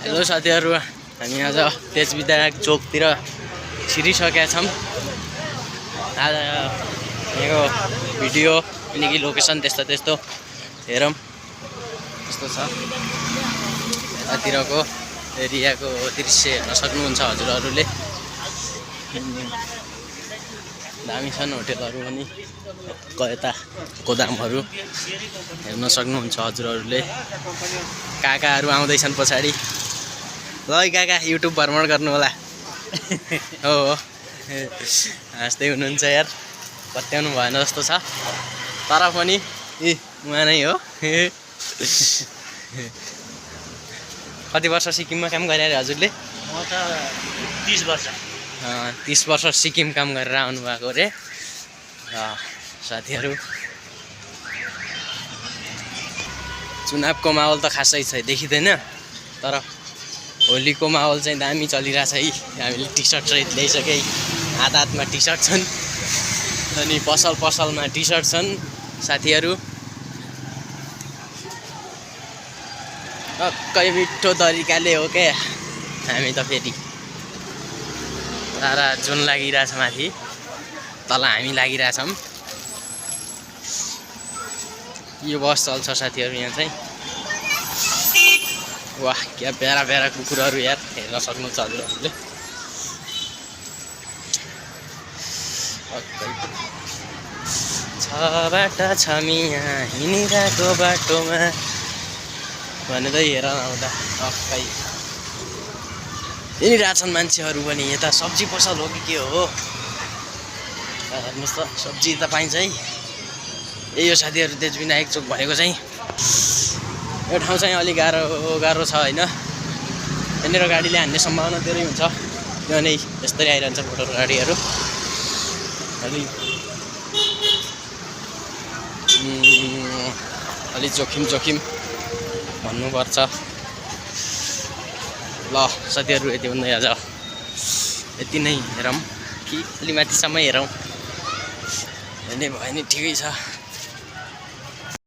Hello साथीहरु, हामी आज तेजविनायक चोकतिर छिरिसकेका छौं। आज यो भिडियो अनि कि लोकेसन त्यस्तो हेरौं कस्तो छ। यतातिरको एरियाको दृश्य हेर्न सक्नुहुन्छ हजुरहरुले। दामी छन् होटलहरु पनि, यता गोदामहरु हेर्न सक्नुहुन्छ हजुरहरुले। काकाहरु आउँदैछन् पछाडी। ल काका युट्युब भ्रमण गर्नु होला। हो हाँस्दै हुनुहुन्छ यार, पत्याउनु भएन जस्तो छ तर पनि उहाँ नै हो। कति वर्ष सिक्किममा काम गरे हजुरले? म त 30 वर्ष 30 वर्ष सिक्किम काम गरेर आउनु भएको रे साथीहरु। चुनावको माहौल त खासै छ देखिदैन, तर होलीको माहौल चाहिँ दामी चलिरहेछ है। हामीले टी-सर्ट सहित ल्याइसके, हातमा टी-सर्ट छन् अनि पसलमा टी-सर्ट छन् साथीहरु। अक्कै मिठो तरिकाले हो के हामी त फेरि तारा जुन लागिरहेछ माथि, तल हामी लागिरहेछौँ। यो बस चल्छ साथीहरु यहाँ चाहिँ। वाह क्या प्यारा कुकुरहरु यार, हेर्न सक्नुहुन्छ हजुरहरुले। छ बाटा छ मिया हिँडिरहेको बाटोमा भनेदै हेर आउँदा अक्कै हिँडिरहेछन् मान्छेहरु पनि। यता सब्जी पसल हो कि के हो हेर्नुहोस् त, सब्जी त पाइन्छ है। यही हो साथीहरु तेजविनायक चोक भनेको चाहिँ। यो ठाउँ चाहिँ अलि गाह्रो छ हैन, यहाँनिर गाडीले हान्ने सम्भावना धेरै हुन्छ किनभने यस्तै आइरहन्छ मोटर गाडीहरु। अलि जोखिम भन्नुपर्छ। ल साथीहरु यति भन्दै आज यति नै हेरौँ कि अलि माथिसम्म हेरौँ, भने भयो नि ठिकै छ।